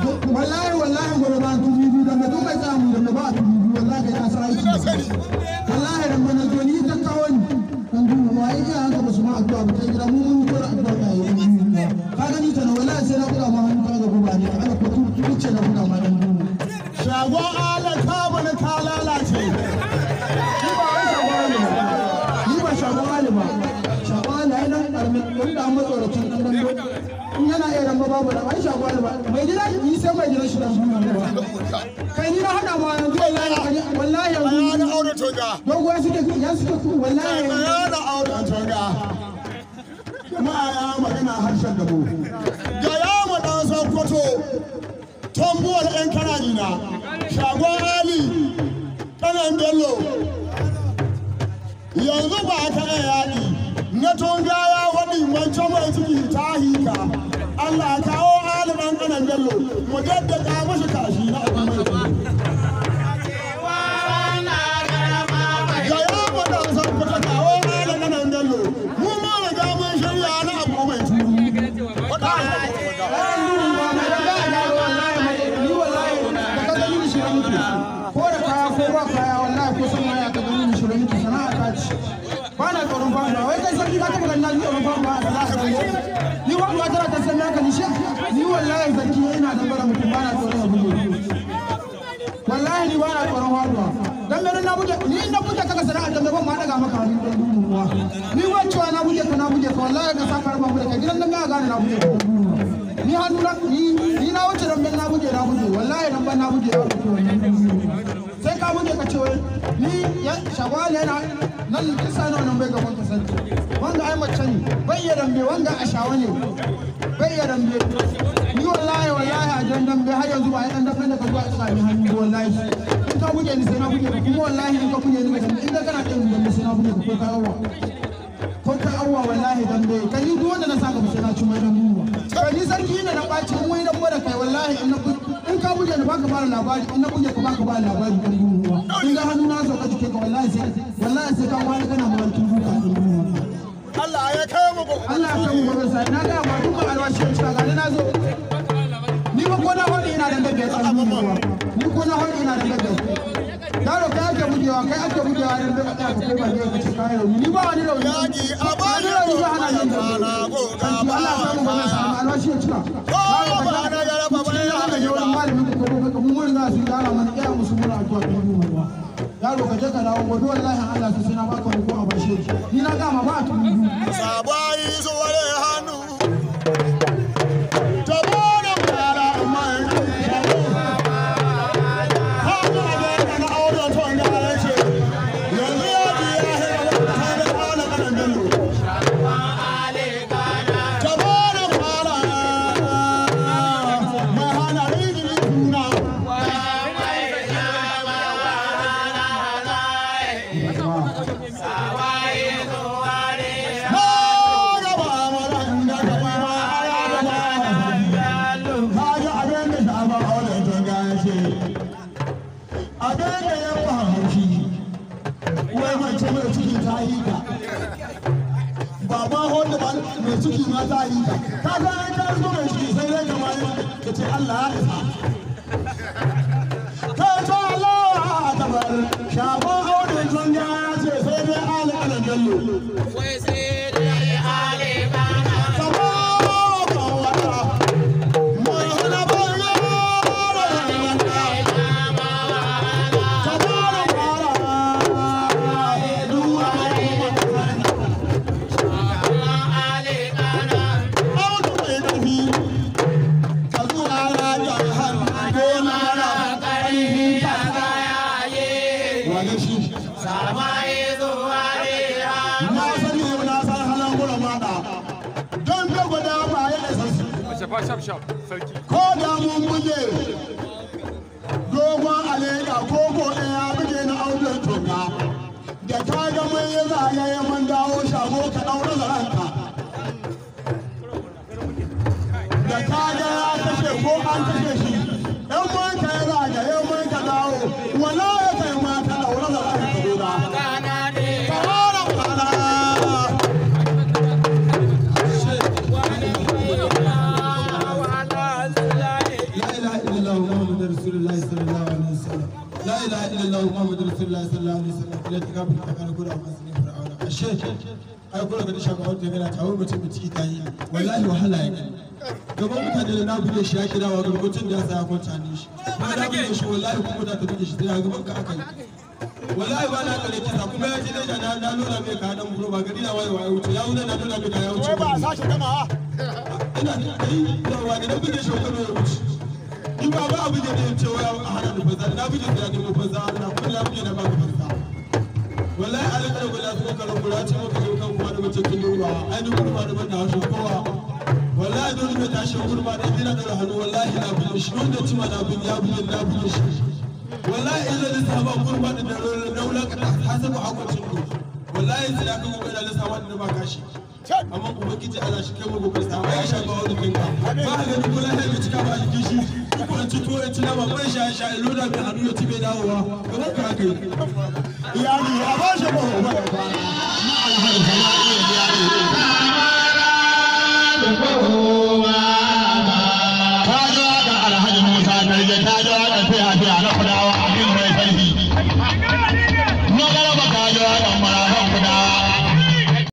wallahi gobe ba tubibi da mutum mai samu da ba tubibi wallahi ka sai wallahi dan bana zo ni ta kawo ni dan duba ma yi an ka basu ma addu'a ba ta gida mun ko addu'a ka yi ka gani ta na wallahi sai na kula ma hannu ka ga gobe ne ana ko tubice na kula ma dan duba shagon ala ta bana ta lalace ni ba shagon ala ba shagon ala yana karamin wanda an matsoracin dan dan yana iya ramba babu da ai shagon ala ba mai gida ni sai mai gida shi dan duba kai ni na hada ma yanzu wallahi yanzu na aure toga dogo suke wallahi na aure toga kuma ya magana harshen gabo ga ya mu dan Sokoto tambuwar ɗan kanani na shagon Ali kanan Bello yanzu ba ka yaƙi na tonga ya waɗi wancan mai ciki ta hika Allah kawo Ali ɗan kanan Bello mu daddaka mashi kashi na abin mai ciki ni wallahi sarki ina da bara mutum bana tsoron abu wallahi ni bana tsoron waduwa dan me na buje ni na buje kaga sana'a da ban ma daga maka hannu dan duwa ni wacce na buje ka wallahi ka saka raba mu da gidan nan ga gane na buje ni hannu na ni na wuce dan na buje wallahi dan ban na buje sai ka buje ka ce ni ya shawali yana nan kisa nan bai gaban ka santi wanda ai mace ne bai ya dambe wanda a shawa ne bai ya dambe ni wallahi a jan dambe har yanzu ba ya dan dambe da ka zuwa sami hannu wallahi in ka buge ni sai na buge kuma wallahi in ka buge ni da in da kana ɗin dambe sai na buge ko ka awwa wallahi dambe kai ni duk wanda na saka sai na ci mai dambe kai ni sarki ne na ɓaci mun yi dambe da kai wallahi in ka buge ni baka bada labari in na buge ka baka bada labari kan duwa in ga hannu na so ka jike ka wallahi sai ka wani kana mawarkin duka Allah ya kai mu gobe sai na ga ma duk alwashi ta ga na zo ni ba ko na hodi ina da daga tsan duwa ni ko na hodi ina da daga yaro kai ake bugewa dan daga ka ko ba ne ka ci kai ni ba wani rauni yaki abani rauni ba hana yin da Allah ya mu gobe sai alwashi ta ba na ga ba ba ya ga wurin malamin ko mun ga su dara mana iya musu mura addu'a ta duwa yaro ka je ka dawo gobe wallahi Allah su sai na baka ko a bashe ni na gama ba tu sabai zuwa da hannu tabara mara mai haka ga na aure to ga ce yanzu ya ji ya hira ta da ala kanan dallo tabara mara mai hana rijin tuna baba wanda ba mai ciki ma ta yi ka ga an ka zo mai ciki sai dai kamar ka ce Allah ya isa ka ce Allah akbar shago aure tun ya ce sai dai alƙalan dallo wai sai dai alƙalan ko da mun buge dogon aleka ko ɗaya buge na auren toka da ka ga mun yi zagaye mun dawo shago ka ɗaura zaranka da ka ga ya kashe ko an kashe shi ɗan mun ka yi zagaye mun ka dawo wala ya kai ma ka ɗaura zaranka dora illallah muhammadur rasulullah sallallahu alaihi wasallam la ilaha illallah muhammadur rasulullah sallallahu alaihi wasallam ila tikabu takana kula masani fir'auna ashe ai kula ga shaka wata gana tawo mutum ci kai wallahi wahala ya gani gaban mutane da na buge shi ya kira wa gurgutun da ya sa ya kwanta ni shi ba na buge shi wallahi kuma da ta buge shi sai gaban ka aka yi wallahi ba na kare kisa kuma ya ji da na nuna mai ka dan buro ba gari na waye waye wuce ya wuce na nuna mai ka ya wuce ba sashi dama ina da wani na buge shi kuma ya wuce ni ba ba abu da ya ce wai a hana da banza na buge sai da mu banza na kuma ya buge na ba banza wallahi alƙar gula su ka rubura ce maka yau kan kuma da mace kin ruwa ai ni kuma da banda hawo kowa wallahi dole mai tashi gurma da dina da hannu wallahi na buge shi don da cima na buge ya buge na buge shi wallahi idan da sahaba gurma da daula ka hasabu hakuncin ku wallahi sai da kan gobe da lissafa da ba kashi amma ubangiji Allah shi kai mu gobe sa ya shafa wani kinka ba ga ni kula da cika ba shi shi ko an ci to ya ci na ba mai sha sha loda da hannu ya ci bai dawowa kamar ka kai iyali a ba shi ba ba na alhaji